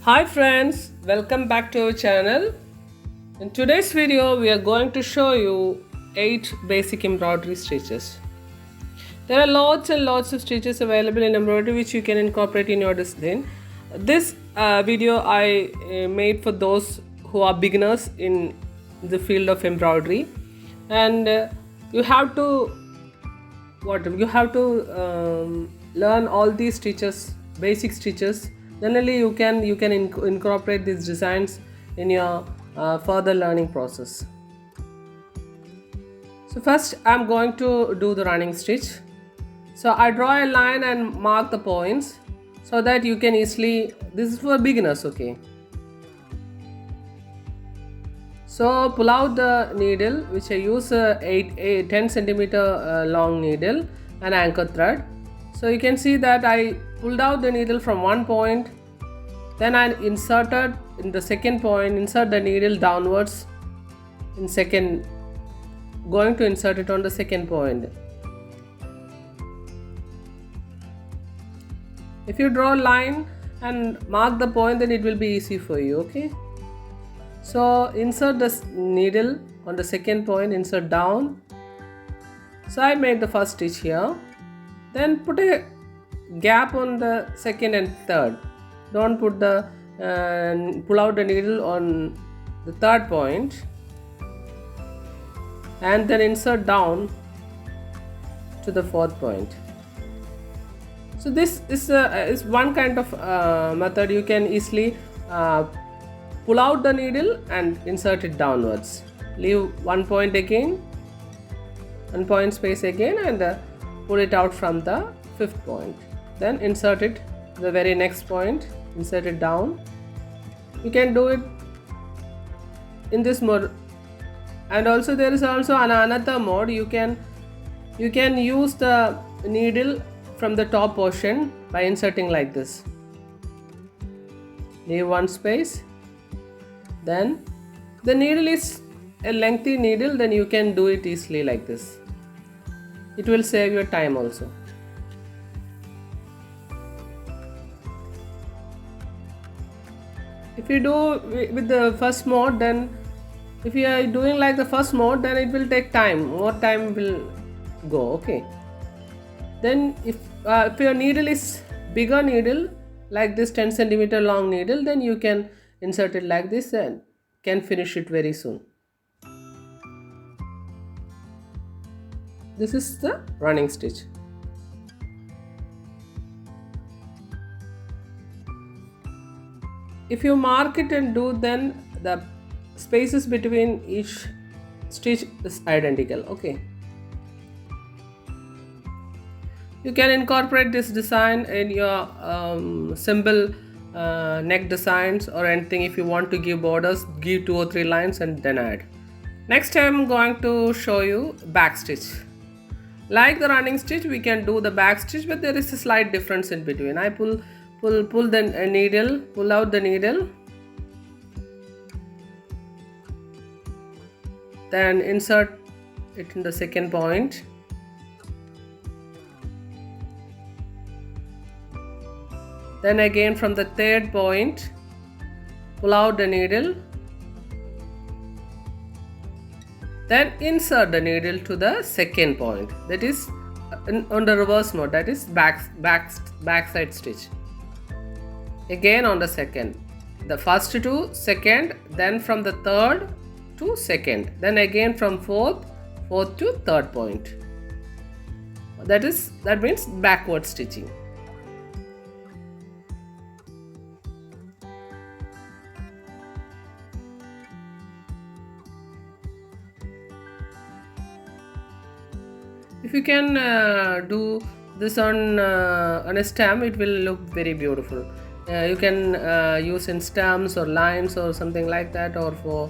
Hi friends, welcome back to our channel. In today's video, we are going to show you 8 basic embroidery stitches. There are lots and lots of stitches available in embroidery which you can incorporate in your design. This video I made for those who are beginners in the field of embroidery, and you have to learn all these stitches, basic stitches. Then only you can incorporate these designs in your further learning process. So first I'm going to do the running stitch. So I draw a line and mark the points so that you can easily, this is for beginners, okay. So pull out the needle, which I use a 10 centimeter long needle and anchor thread. So you can see that I pulled out the needle from one point, then I inserted in the second point, insert the needle downwards in second, going to insert it on the second point. If you draw a line and mark the point, then it will be easy for you, okay. So insert the needle on the second point, insert down. So I made the first stitch here. Then put a gap on the second and third. Don't put the pull out the needle on the third point, and then insert down to the fourth point. So this is one kind of method. You can easily pull out the needle and insert it downwards. Leave one point again, one point space again, and pull it out from the fifth point. Then insert it to the very next point, insert it down. You can do it in this mode, and also there is also another mode. You can use the needle from the top portion by inserting like this. Leave one space. Then the needle is a lengthy needle, then you can do it easily like this. It will save your time also. If you do with the first mode, then if you are doing like the first mode, then it will take time, more time will go, okay. Then if your needle is bigger needle like this 10 centimeter long needle, then you can insert it like this and can finish it very soon. This is the running stitch. If you mark it and do, then the spaces between each stitch is identical, okay. You can incorporate this design in your simple neck designs or anything. If you want to give borders, give 2 or 3 lines and then add. Next I'm going to show you back stitch. Like the running stitch, we can do the back stitch, but there is a slight difference in between. I pull the needle, pull out the needle, then insert it in the second point. Then again from the third point, pull out the needle, then insert the needle to the second point. That is on the reverse mode, that is backside stitch. Again on the second, the first to second, then from the third to second, then again from fourth to third point. That means backward stitching. If you can do this on a stamp, it will look very beautiful. You can use in stamps or lines or something like that, or for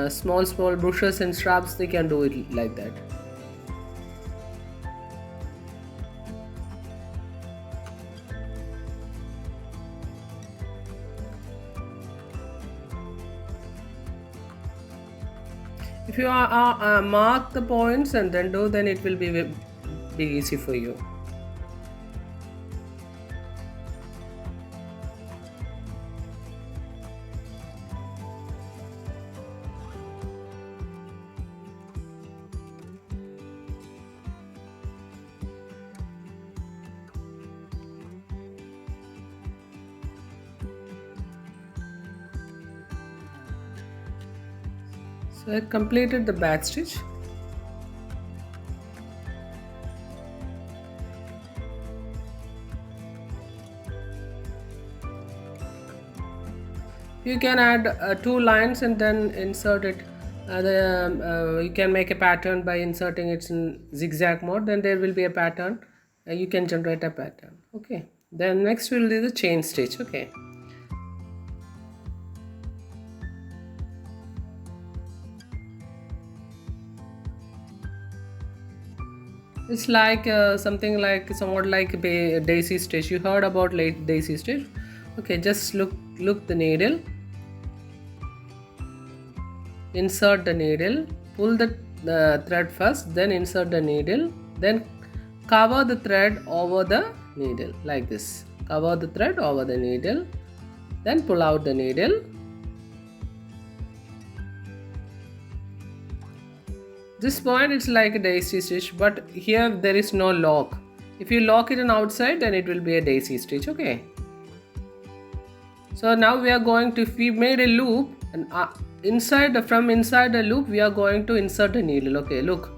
small bushes and shrubs, they can do it like that. If you mark the points and then do, then it will be easy for you. So I completed the back stitch. You can add 2 lines and then insert it. You can make a pattern by inserting it in zigzag mode. Then there will be a pattern. You can generate a pattern. Okay. Then next we'll do the chain stitch. Okay. It's like something like somewhat like a daisy stitch. You heard about daisy stitch. Okay, just look the needle. Insert the needle, pull the thread first, then insert the needle, then cover the thread over the needle like this. Cover the thread over the needle, then pull out the needle. This point it's like a daisy stitch, but here there is no lock. If you lock it on outside, then it will be a daisy stitch. Okay. So now we are going to, if we made a loop and from inside the loop we are going to insert a needle. Okay, look,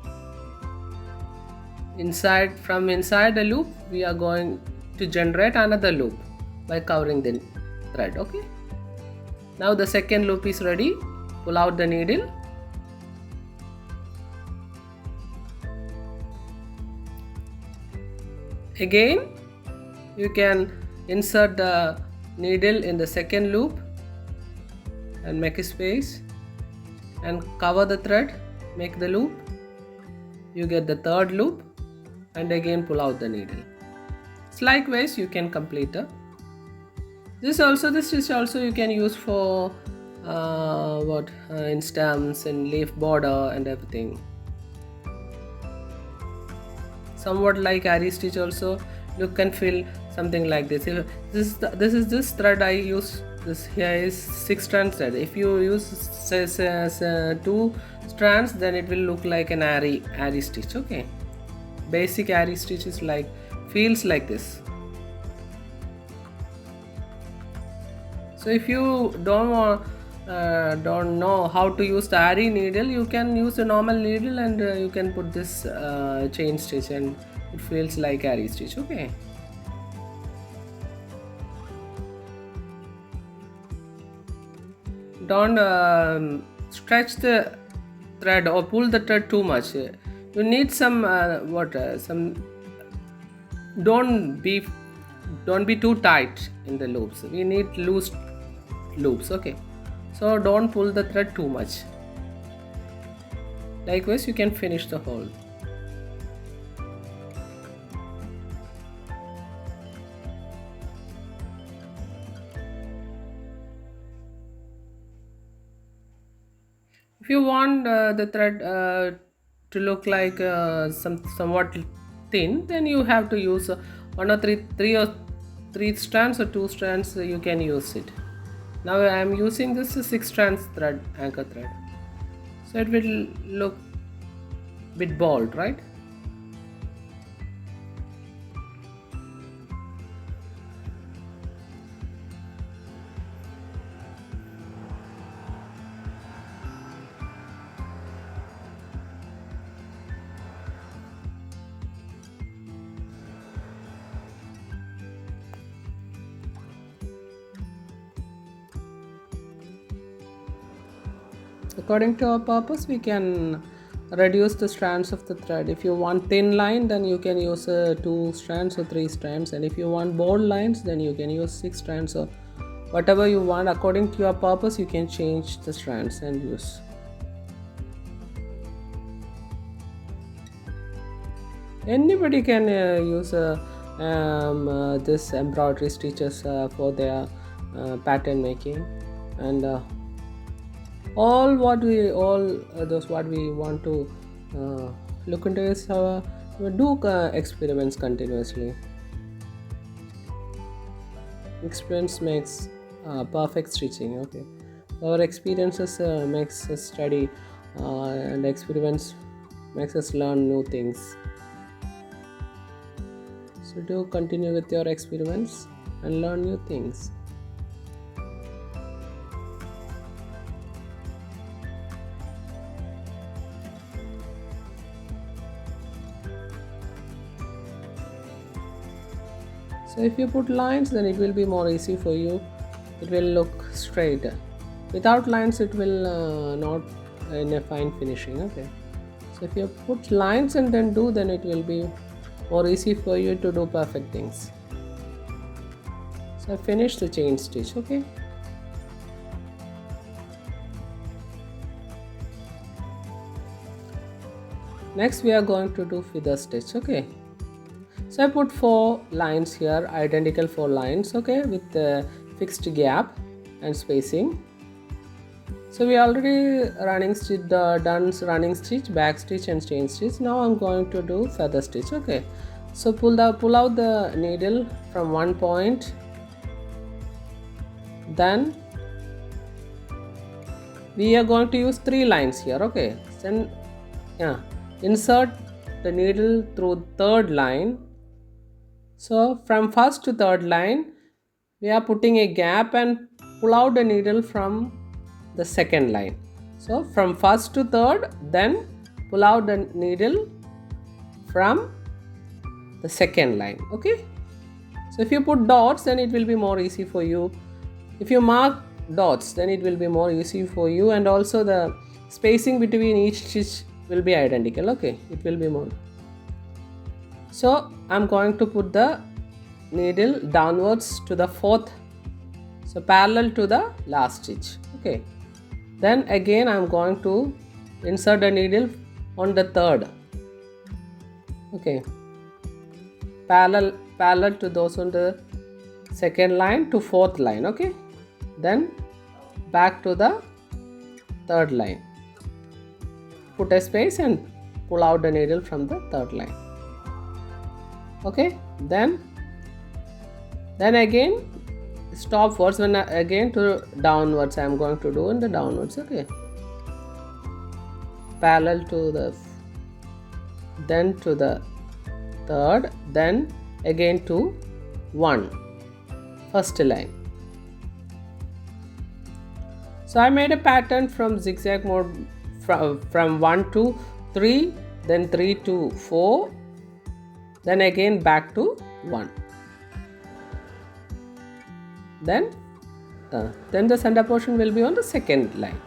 from inside the loop we are going to generate another loop by covering the thread. Okay, now the second loop is ready. Pull out the needle, again you can insert the needle in the second loop and make a space and cover the thread, make the loop. You get the third loop and again pull out the needle. It's likewise you can complete this stitch also you can use for in stems and leaf border and everything. Somewhat like Ari stitch also, look and feel something like this. If this is this thread I use. This here is 6 strands thread. If you use 2 strands, then it will look like an Ari stitch. Okay, basic Ari stitch is like feels like this. So if you don't know how to use the Ari needle, you can use a normal needle and you can put this chain stitch and it feels like Ari stitch. Okay. Don't stretch the thread or pull the thread too much. You need some don't be too tight in the loops. We need loose loops. Okay, so don't pull the thread too much. Likewise you can finish the whole. If you want the thread to look like somewhat thin, then you have to use 3 strands or 2 strands. You can use it. Now I am using this 6 strands thread, anchor thread, so it will look a bit bold, right? According to our purpose, we can reduce the strands of the thread. If you want thin line, then you can use 2 strands or 3 strands, and if you want bold lines, then you can use 6 strands or whatever you want. According to your purpose, you can change the strands and use. Anybody can use this embroidery stitches for their pattern making, and all what we want to look into is do experiments continuously. Experience makes perfect stitching. Okay, our experiences makes us study, and experiments makes us learn new things. So do continue with your experiments and learn new things. So if you put lines, then it will be more easy for you. It will look straight. Without lines, it will not in a fine finishing. Okay. So if you put lines and then do, then it will be more easy for you to do perfect things. So I finished the chain stitch. Okay. Next we are going to do feather stitch. Okay. So I put 4 lines here, identical 4 lines, okay, with the fixed gap and spacing. So we already done running stitch, back stitch and chain stitch. Now I'm going to do feather stitch. Okay. So pull out the needle from one point, then we are going to use 3 lines here. Okay. Then insert the needle through third line. So from first to third line, we are putting a gap and pull out the needle from the second line. So from first to third, then pull out the needle from the second line. Okay. So if you put dots, then it will be more easy for you. If you mark dots, then it will be more easy for you, and also the spacing between each stitch will be identical. Okay, it will be more. So I'm going to put the needle downwards to the fourth, so parallel to the last stitch. Okay, then again I'm going to insert the needle on the third. Okay, parallel to those on the second line to fourth line. Okay, then back to the third line, put a space and pull out the needle from the third line. Okay, then again stopwards, when again to downwards I am going to do in the downwards. Okay, parallel to the, then to the third, then again to first line. So I made a pattern from zigzag mode from 1 to 3, then 3 to 4, then again back to 1. Then the center portion will be on the second line.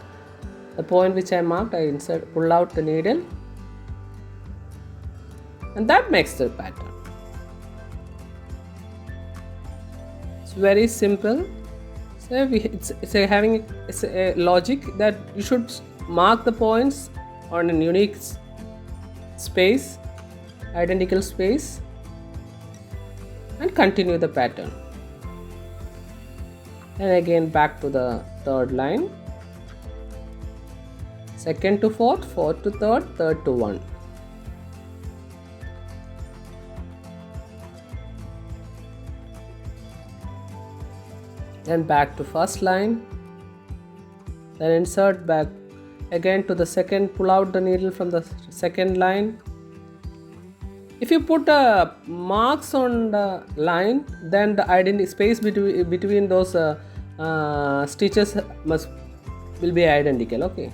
The point which I marked, I pull out the needle, and that makes the pattern. It's very simple. So it's a logic that you should mark the points on a unique space, identical space, and continue the pattern. And again back to the third line, second to fourth, fourth to third, third to 1. Then back to first line, then insert back again to the second, pull out the needle from the second line. If you put marks on the line, then the identity space between those stitches will be identical. Okay.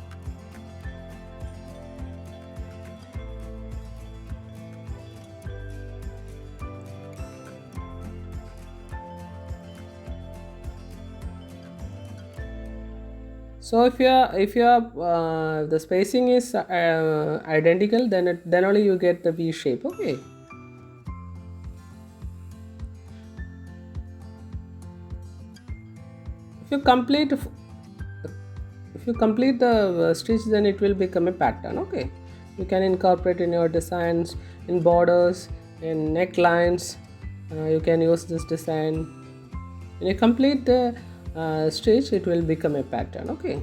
So if the spacing is identical, then only you get the V shape. Okay. If you complete the stitch, then it will become a pattern. Okay. You can incorporate in your designs, in borders, in necklines. You can use this design. When you complete the stitch, it will become a pattern. Okay.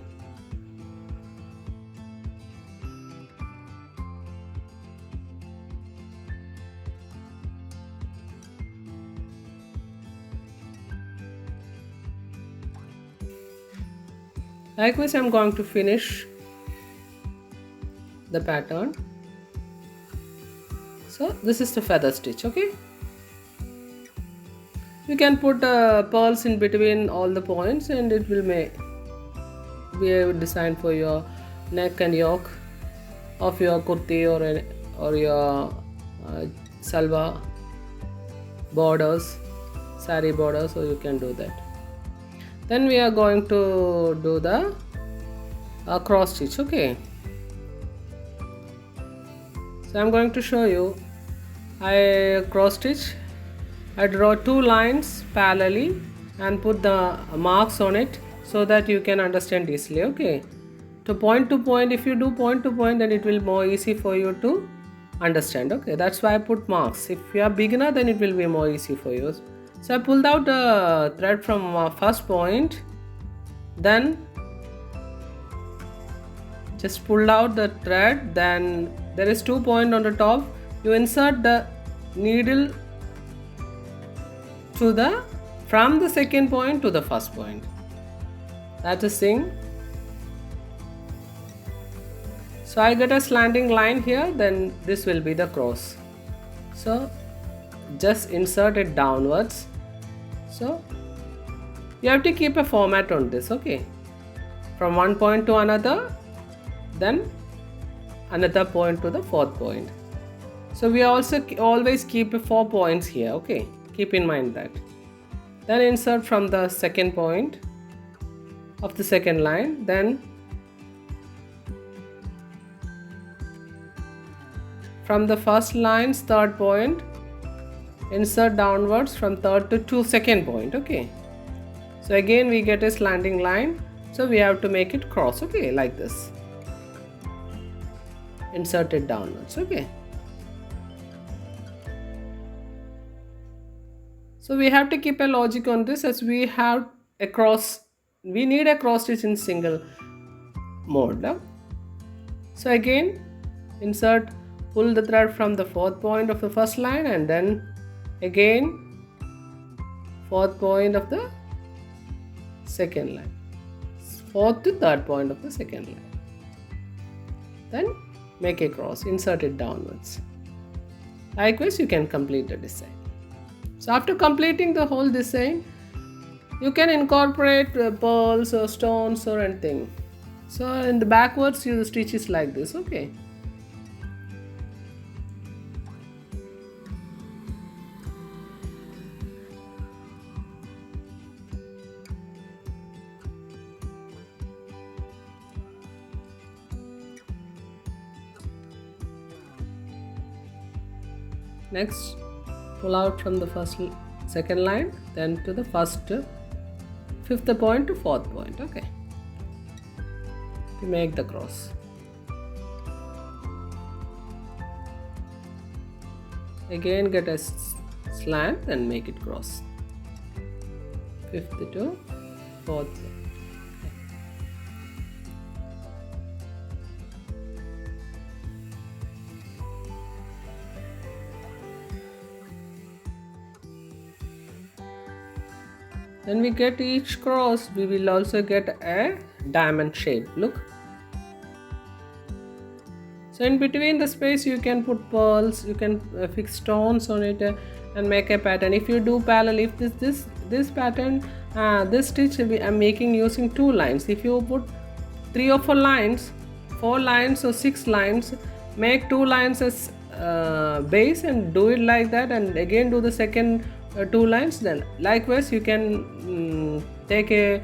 Likewise, I'm going to finish the pattern. So this is the feather stitch. Okay. You can put pearls in between all the points, and it will be a design for your neck and yoke of your kurti or your salwar borders. sari border, so you can do that. Then we are going to do the cross stitch. Okay, so I'm going to show you. I cross stitch. I draw 2 lines parallelly and put the marks on it so that you can understand easily. Okay, to point, if you do point to point, then it will be more easy for you to understand. Okay, that's why I put marks. If you are beginner, then it will be more easy for you. So I pulled out the thread from first point, then just pulled out the thread, then there is 2 points on the top. You insert the needle to the from the second point to the first point. That is thing. So I get a slanting line here, then this will be the cross. So just insert it downwards. So you have to keep a format on this. Okay, from one point to another, then another point to the fourth point. So we also always keep 4 points here. Okay, keep in mind that. Then insert from the second point of the second line, then from the first line's third point, insert downwards from third to second point. Okay, so again we get a slanting line, so we have to make it cross. Okay, like this, insert it downwards. Okay, so we have to keep a logic on this, as we have a cross, we need a cross stitch in single mode. No? So again insert, pull the thread from the fourth point of the first line, and then again fourth point of the second line, fourth to third point of the second line, then make a cross, insert it downwards. Likewise you can complete the design. So after completing the whole design, you can incorporate pearls or stones or anything. So in the backwards you stitch is like this. Okay, next pull out from the second line, then to the fifth point to fourth point. Okay, to make the cross. Again get a slant and make it cross, fifth to fourth. Then we get each cross, we will also get a diamond shape. Look. So in between the space you can put pearls, you can fix stones on it and make a pattern. If you do parallel, if this pattern, this stitch I'm making using 2 lines. If you put 3 or 4 lines, 4 lines or 6 lines, make 2 lines as base and do it like that, and again do the second 2 lines. Then likewise you can take a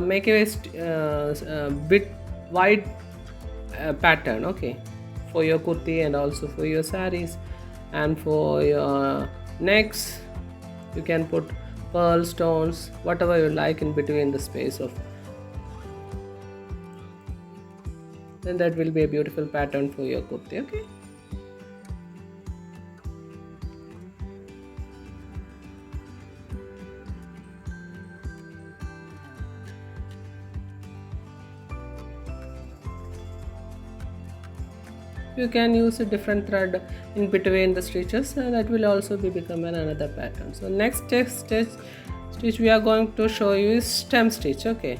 make a bit wide pattern. Okay, for your kurti and also for your saris, and for your necks you can put pearl stones, whatever you like in between the space of, then that will be a beautiful pattern for your kurti. Okay, you can use a different thread in between the stitches, that will also become another pattern. So next stitch we are going to show you is stem stitch. Okay,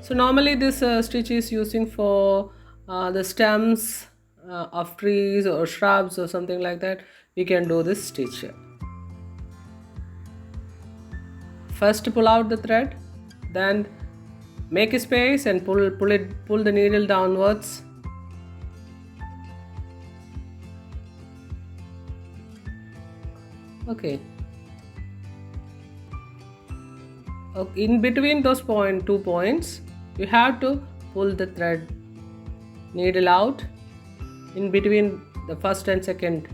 so normally this stitch is using for the stems of trees or shrubs or something like that. We can do this stitch. First pull out the thread, then make a space and pull the needle downwards. Okay, In between those 2 points, you have to pull the thread needle out in between the first and second.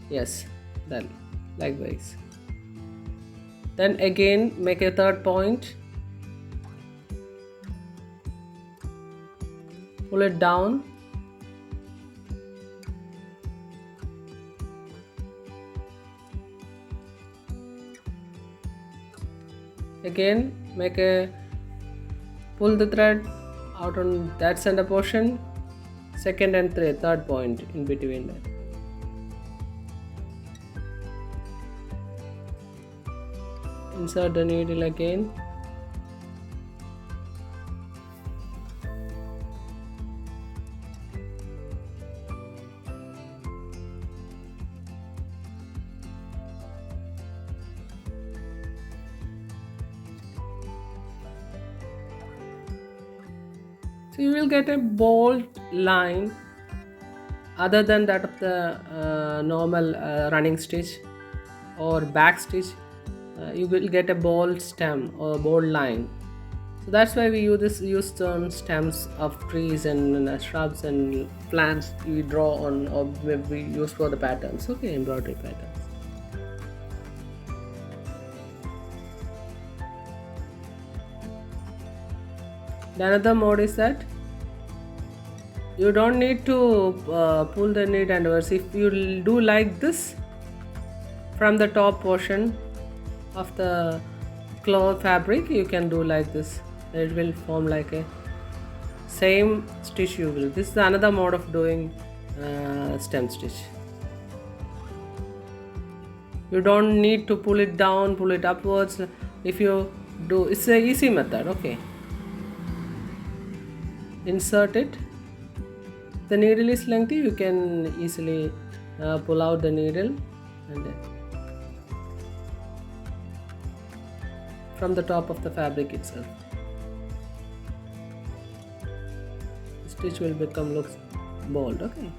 Yes, then likewise. Then again make a third point, pull it down, again pull the thread out on that center portion, second and third point in between that. Insert the needle again. So you will get a bold line other than that of the normal running stitch or back stitch. You will get a bold stem or bold line. So that's why we use on stems of trees and shrubs and plants we draw on, or we use for the patterns. Okay, embroidery patterns. The another mode is that you don't need to pull the knit underwards. If you do like this from the top portion of the cloth fabric, you can do like this. It will form like a same stitch you will. This is another mode of doing stem stitch. You don't need to pull it down, pull it upwards. If you do, it's a easy method. Okay, insert it. The needle is lengthy, you can easily pull out the needle and from the top of the fabric itself. The stitch will looks bold. Okay.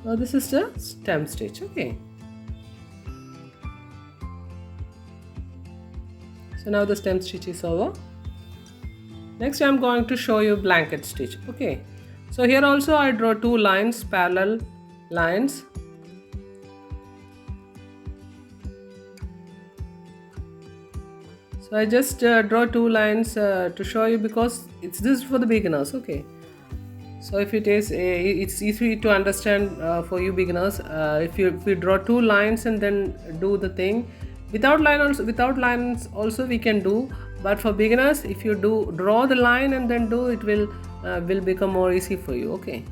So this is the stem stitch. Okay. So now the stem stitch is over. Next I'm going to show you blanket stitch. Okay. So here also I draw 2 lines, parallel lines. So I just draw 2 lines to show you because this is for the beginners. Okay. So if it is it's easy to understand for you beginners. If you draw 2 lines and then do the thing without lines also we can do, but for beginners if you do draw the line and then do it will become more easy for you. Okay.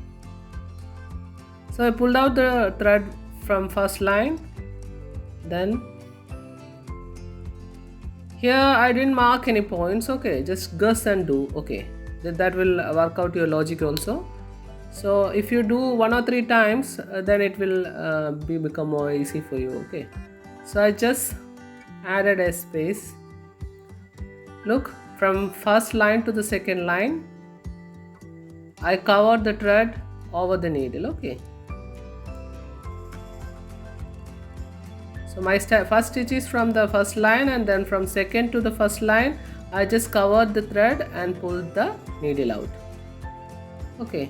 So I pulled out the thread from first line, then here I didn't mark any points. Okay, just guess and do. Okay, that will work out your logic also. So if you do 1 or 3 times then it will become more easy for you. Okay, so I just added a space. Look, from first line to the second line I covered the thread over the needle. Okay, so my first stitch is from the first line, and then from second to the first line I just covered the thread and pulled the needle out. Okay,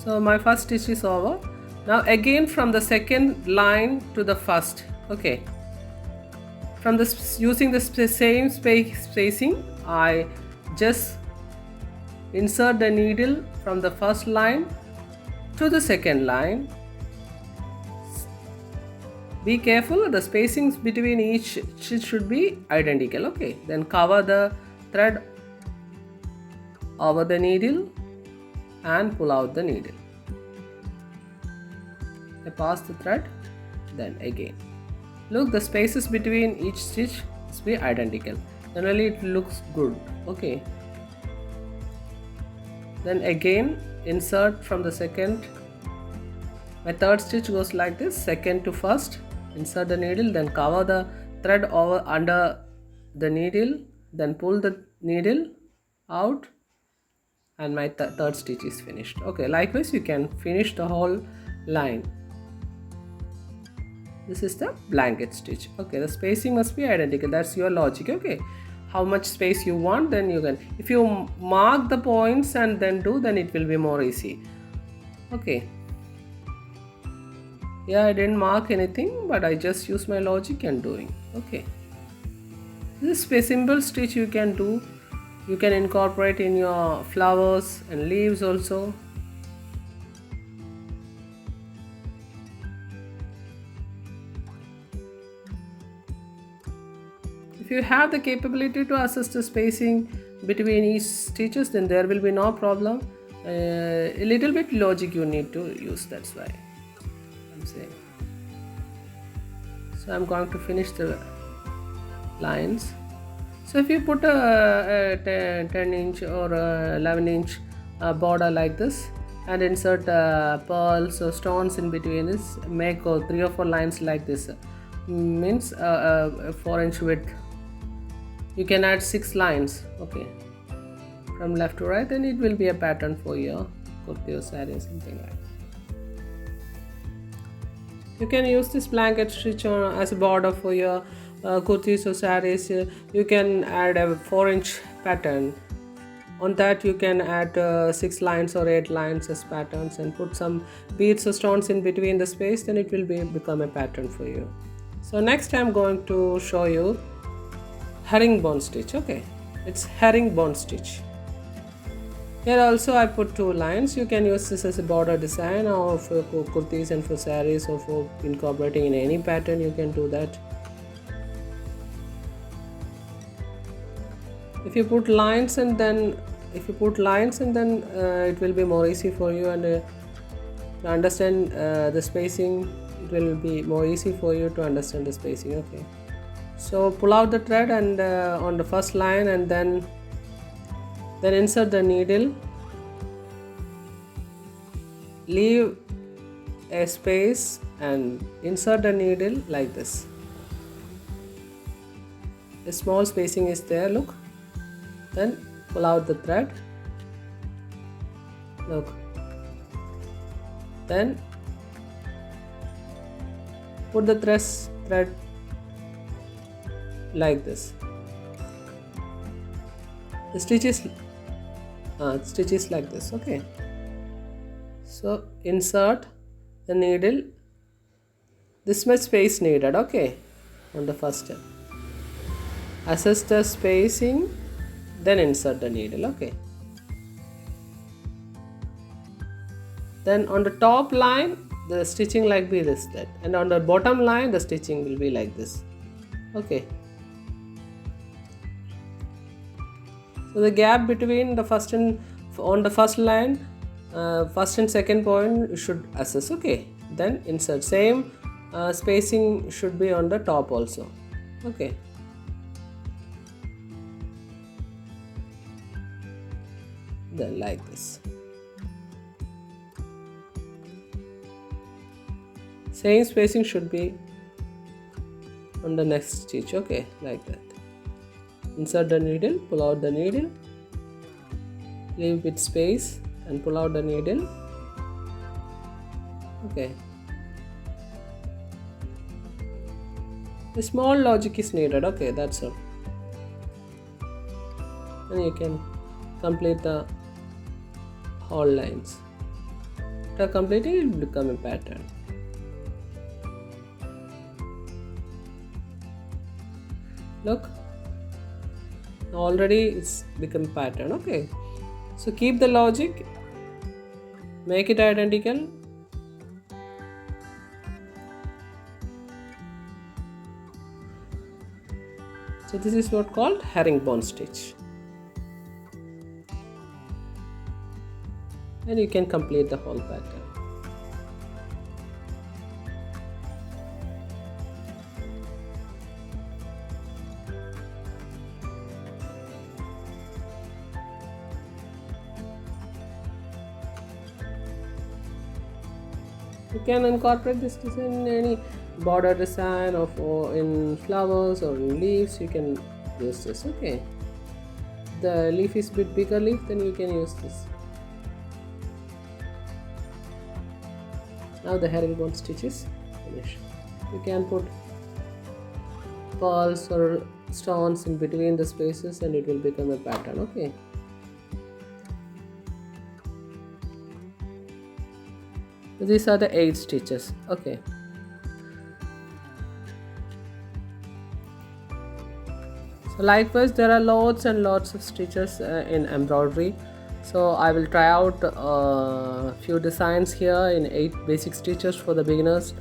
so my first stitch is over. Now again from the second line to the first. Okay, from this using the same spacing I just insert the needle from the first line to the second line. Be careful, the spacings between each should be identical. Okay, then cover the thread over the needle and pull out the needle. I pass the thread, then again. Look, the spaces between each stitch must be identical. Generally it looks good. Okay. Then again insert from the second. My third stitch goes like this, second to first. Insert the needle, then cover the thread over under the needle, then pull the needle out, and my third stitch is finished. Okay, likewise you can finish the whole line. This is the blanket stitch. Okay, the spacing must be identical. That's your logic. Okay, how much space you want, then you can, if you mark the points and then do, then it will be more easy. Okay, yeah, I didn't mark anything, but I just use my logic and doing. Okay, this is a simple stitch you can do. You can incorporate in your flowers and leaves also. If you have the capability to assess the spacing between each stitches, then there will be no problem. A little bit logic you need to use, that's why I'm saying. So I'm going to finish the lines. So if you put a 10 inch or 11 inch border like this and insert pearls or stones in between this, make 3 or 4 lines like this, means 4-inch width. You can add 6 lines, okay, from left to right, and it will be a pattern for your kurti or saree or something like that. You can use this blanket stitch as a border for your kurtis or sarees. You can add a 4-inch pattern. On that you can add 6 lines or 8 lines as patterns and put some beads or stones in between the space, then it will become a pattern for you. So next I'm going to show you herringbone stitch. Okay, it's herringbone stitch. Here also I put 2 lines. You can use this as a border design or for kurtis and for sarees or for incorporating in any pattern, you can do that. If you put lines and then it will be more easy for you, and to understand the spacing, it will be more easy for you to understand the spacing. Okay, so pull out the thread and on the first line, and then insert the needle, leave a space and insert the needle like this. A small spacing is there, look. Then pull out the thread, look, then put the thread like this. The stitch is like this. Okay, so insert the needle, this much space needed. Okay, on the first step, assess the spacing, then insert the needle. Okay, then on the top line the stitching like be this, that, and on the bottom line the stitching will be like this. Okay, so the gap between the first and on the first line, first and second point you should assess. Okay, then insert. Same spacing should be on the top also. Okay, then like this. Same spacing should be on the next stitch. Okay, like that. Insert the needle, pull out the needle, leave bit space and pull out the needle. Okay, a small logic is needed. Okay, that's all. And you can complete the whole lines. After completing, it will become a pattern. Look, already it's become pattern. Okay, so keep the logic, make it identical. So this is what called herringbone stitch, and you can complete the whole pattern. You can incorporate this design in any border design of or in flowers or in leaves. You can use this. Okay, the leaf is a bit bigger leaf, then you can use this. Now the herringbone stitch is finished. You can put pearls or stones in between the spaces and it will become a pattern. Okay, these are the 8 stitches. Okay, so likewise there are lots and lots of stitches in embroidery. So I will try out a few designs here in 8 basic stitches for the beginners.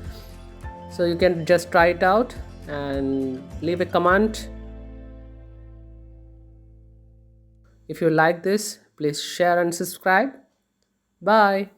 So you can just try it out and leave a comment. If you like this, please share and subscribe. Bye.